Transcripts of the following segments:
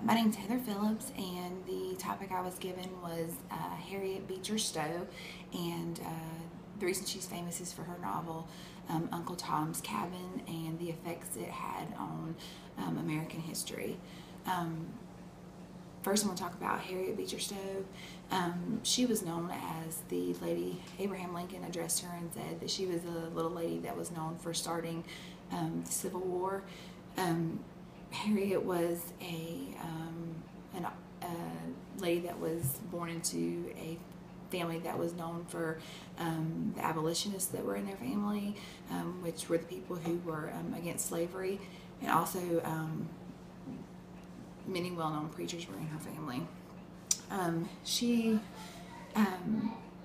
My name's Heather Phillips, and the topic I was given was Harriet Beecher Stowe, and the reason she's famous is for her novel Uncle Tom's Cabin and the effects it had on American history. First, I'm going to talk about Harriet Beecher Stowe. She was known as the lady Abraham Lincoln addressed her and said that she was a little lady that was known for starting the Civil War. Harriet was a lady that was born into a family that was known for the abolitionists that were in their family, which were the people who were against slavery, and also many well-known preachers were in her family. She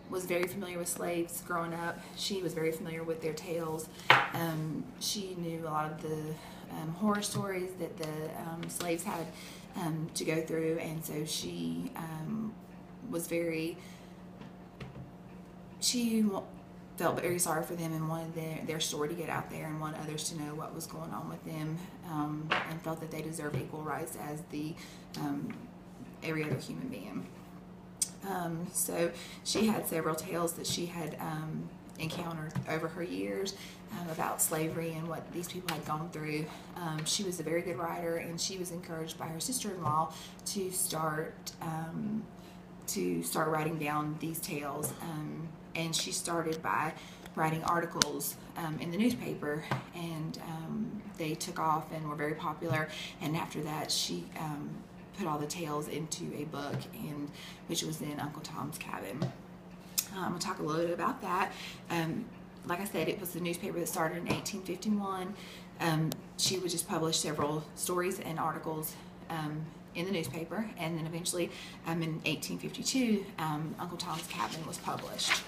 was very familiar with slaves growing up. She was very familiar with their tales. She knew a lot of the horror stories that the slaves had to go through, and so she felt very sorry for them and wanted their story to get out there and wanted others to know what was going on with them, and felt that they deserved equal rights as every other human being. So she had several tales that she had encountered over her years about slavery and what these people had gone through. She was a very good writer, and she was encouraged by her sister-in-law to start writing down these tales. And she started by writing articles in the newspaper, and they took off and were very popular. And after that, she put all the tales into a book, which was in Uncle Tom's Cabin. I'm going to talk a little bit about that. Like I said, it was the newspaper that started in 1851. She would just publish several stories and articles in the newspaper, and then eventually in 1852, Uncle Tom's Cabin was published.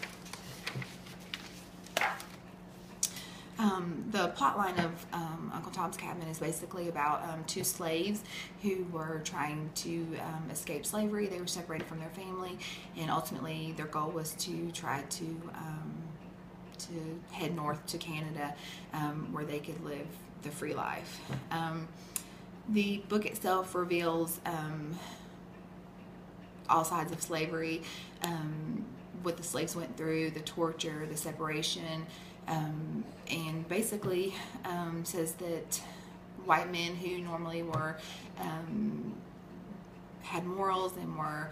The plotline of Uncle Tom's Cabin is basically about two slaves who were trying to escape slavery. They were separated from their family, and ultimately their goal was to try to head north to Canada, where they could live the free life. The book itself reveals all sides of slavery, what the slaves went through, the torture, the separation, and basically says that white men who normally were had morals and were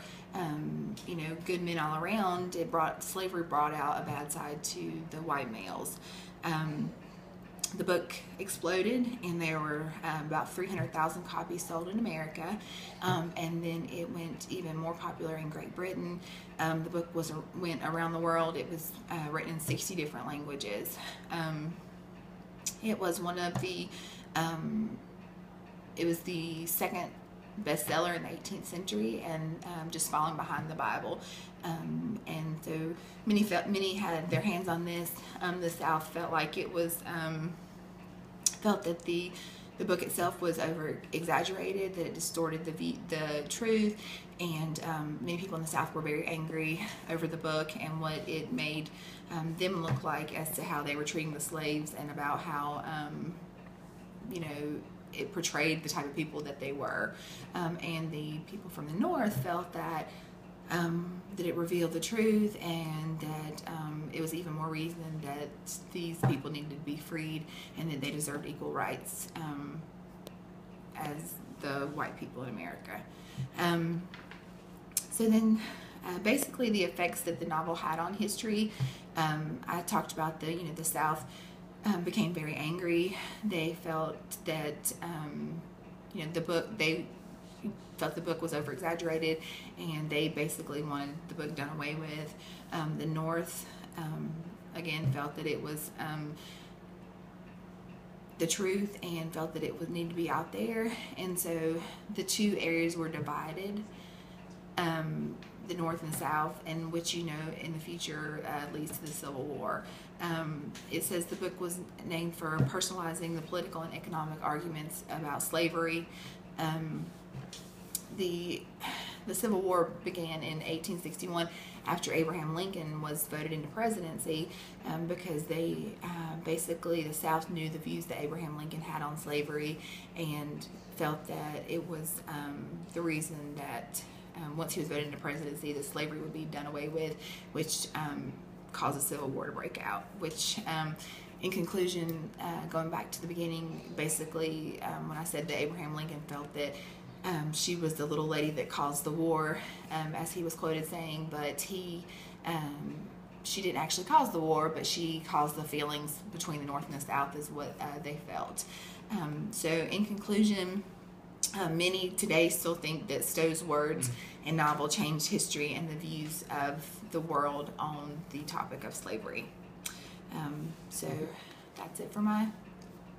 good men all around, slavery brought out a bad side to the white males. The book exploded, and there were about 300,000 copies sold in America, and then it went even more popular in Great Britain. The book went around the world. It was written in 60 different languages. It was it was the second bestseller in the 18th century, and just falling behind the Bible. And so many had their hands on this. The South felt like it was felt that the book itself was over exaggerated, that it distorted the truth, and many people in the South were very angry over the book and what it made them look like as to how they were treating the slaves, and about how it portrayed the type of people that they were. And the people from the North felt that it revealed the truth, and that it was even more reason that these people needed to be freed, and that they deserved equal rights as the white people in America. So then basically the effects that the novel had on history, I talked about the South became very angry. They felt that they felt the book was over exaggerated, and they basically wanted the book done away with. The North again felt that it was the truth, and felt that it would need to be out there, and so the two areas were divided, the North and South, and which in the future leads to the Civil War. It says the book was named for personalizing the political and economic arguments about slavery. The The Civil War began in 1861 after Abraham Lincoln was voted into presidency, because they basically, the South knew the views that Abraham Lincoln had on slavery and felt that it was the reason that once he was voted into presidency, that slavery would be done away with, which caused a civil war to break out. Which, in conclusion, going back to the beginning, basically, when I said that Abraham Lincoln felt that she was the little lady that caused the war, as he was quoted saying, but she didn't actually cause the war, but she caused the feelings between the North and the South, is what they felt. So in conclusion, many today still think that Stowe's words and novel changed history and the views of the world on the topic of slavery. So that's it for my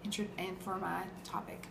intro and for my topic.